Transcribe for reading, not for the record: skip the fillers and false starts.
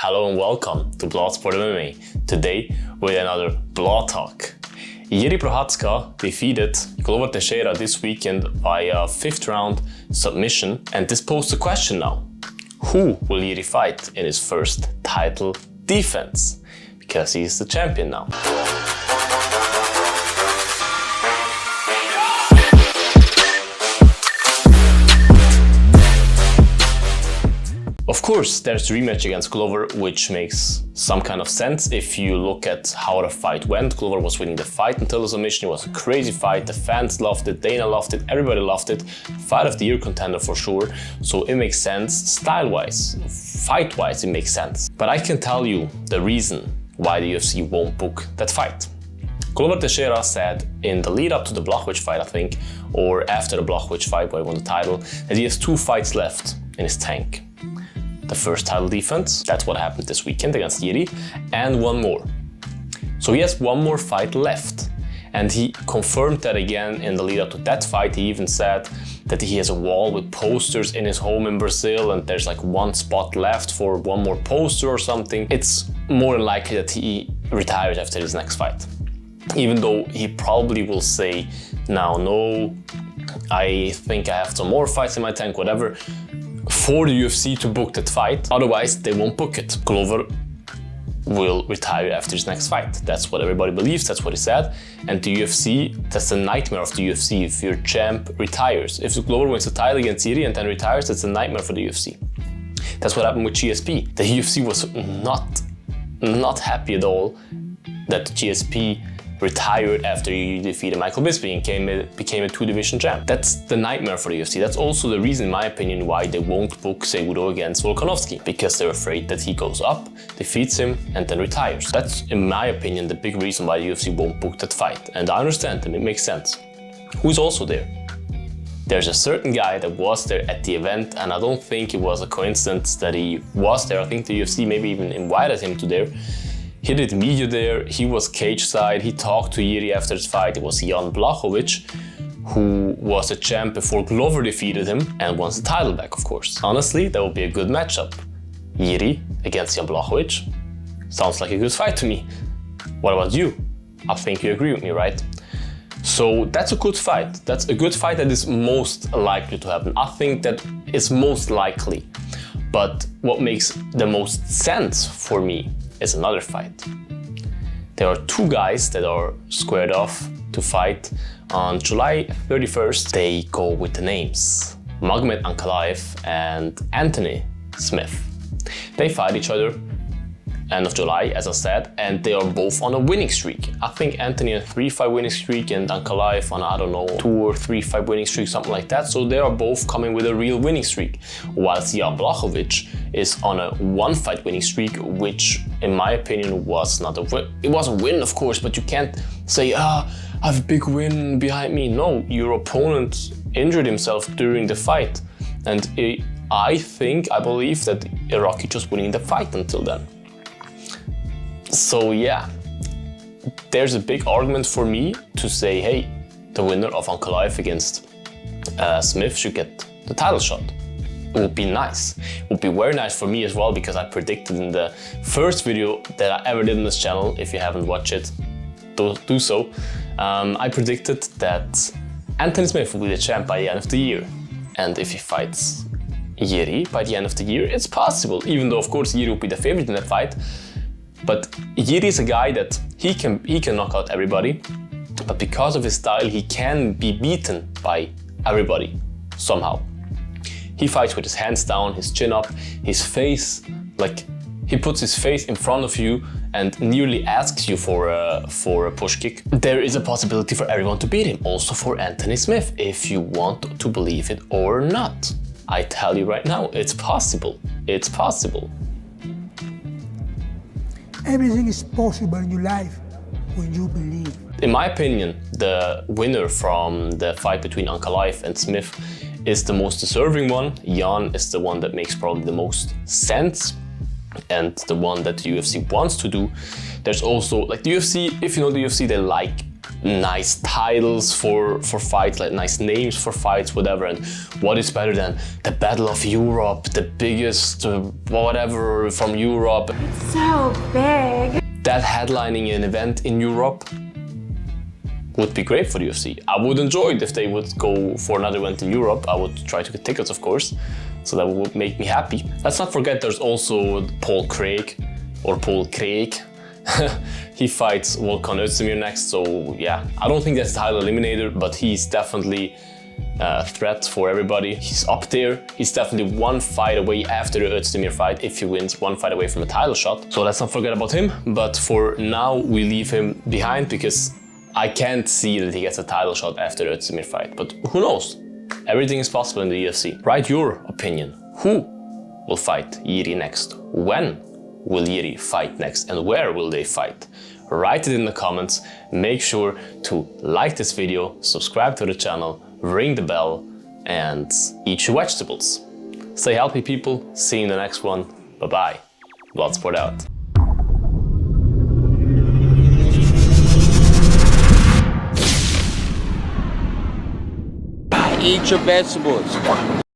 Hello and welcome to Bloodsport MMA. Today with another Blood Talk. JIRI Prochazka defeated Glover Texeira this weekend by a 5th round submission, and this posed a question now. Who will JIRI fight in his first title defense? Because he's the champion now. Of course, there's the rematch against Glover, which makes some kind of sense if you look at how the fight went. Glover was winning the fight until the submission. It was a crazy fight. The fans loved it, Dana loved it, everybody loved it. Fight of the year contender for sure. So it makes sense style-wise, fight-wise it makes sense. But I can tell you the reason why the UFC won't book that fight. Glover Texeira said in the lead up to the Blachowicz fight, I think, or after the Blachowicz fight where he won the title, that he has 2 fights left in his tank. The first title defense, that's what happened this weekend against JIRI, and one more. So he has one more fight left. And he confirmed that again in the lead up to that fight. He even said that he has a wall with posters in his home in Brazil and there's like one spot left for one more poster or something. It's more than likely that he retires after his next fight. Even though he probably will say, now, no, I think I have some more fights in my tank, whatever, for the UFC to book that fight. Otherwise, they won't book it. Glover will retire after his next fight. That's what everybody believes, that's what he said. And the UFC, that's the nightmare of the UFC if your champ retires. If Glover wins the title against JIRI and then retires, that's a nightmare for the UFC. That's what happened with GSP. The UFC was not happy at all that GSP retired after he defeated Michael Bisping and became a 2-division champ. That's the nightmare for the UFC. That's also the reason, in my opinion, why they won't book Cejudo against Volkanovski, because they're afraid that he goes up, defeats him, and then retires. That's, in my opinion, the big reason why the UFC won't book that fight. And I understand them, it makes sense. Who's also there? There's a certain guy that was there at the event, and I don't think it was a coincidence that he was there. I think the UFC maybe even invited him to there. He did media there, he was cage side, he talked to JIRI after his fight. It was Jan Blachowicz, who was the champ before Glover defeated him and wants the title back, of course. Honestly, that would be a good matchup. JIRI against Jan Blachowicz. Sounds like a good fight to me. What about you? I think you agree with me, right? So that's a good fight. That's a good fight that is most likely to happen. I think that it's most likely. But what makes the most sense for me is another fight. There are 2 guys that are squared off to fight on July 31st. They go with the names Magomed Ankalaev and Anthony Smith. They fight each other end of July, as I said, and they are both on a winning streak. I think Anthony on a 3-5 winning streak and Ankalaev on, I don't know, 2 or 3-5 winning streak, something like that. So they are both coming with a real winning streak. Whilst Jan Blachowicz is on a 1-fight winning streak, which in my opinion was not a win. It was a win, of course, but you can't say, I have a big win behind me. No, your opponent injured himself during the fight. And I believe that Iraqi just winning the fight until then. So yeah, there's a big argument for me to say, hey, the winner of Ankalaev against Smith should get the title shot. It would be nice. It would be very nice for me as well, because I predicted in the first video that I ever did on this channel, if you haven't watched it, do so. I predicted that Anthony Smith will be the champ by the end of the year. And if he fights JIRI by the end of the year, it's possible. Even though, of course, JIRI will be the favorite in that fight. But JIRI is a guy that he can knock out everybody, but because of his style, he can be beaten by everybody somehow. He fights with his hands down, his chin up, his face, like he puts his face in front of you and nearly asks you for a push kick. There is a possibility for everyone to beat him, also for Anthony Smith, if you want to believe it or not. I tell you right now, it's possible. It's possible. Everything is possible in your life when you believe. In my opinion, the winner from the fight between Ankalaev and Smith is the most deserving one. Jan is the one that makes probably the most sense and the one that the UFC wants to do. There's also, like the UFC, if you know the UFC, they like nice titles for fights, like nice names for fights, whatever. And what is better than the Battle of Europe, the biggest whatever from Europe? It's so big. That headlining an event in Europe would be great for the UFC. I would enjoy it if they would go for another event in Europe. I would try to get tickets, of course, so that would make me happy. Let's not forget there's also Paul Craig. He fights Volkan Özdemir next, so yeah, I don't think that's the title eliminator, but he's definitely a threat for everybody. He's up there. He's definitely one fight away after the Özdemir fight. If he wins, one fight away from a title shot. So let's not forget about him, but for now we leave him behind because I can't see that he gets a title shot after the Özdemir fight, but who knows? Everything is possible in the UFC. Write your opinion. Who will fight JIRI next? When will JIRI fight next? And where will they fight? Write it in the comments. Make sure to like this video, subscribe to the channel, ring the bell, and eat your vegetables. Stay healthy, people. See you in the next one. Bye-bye. Bloodsport out. Eat your vegetables.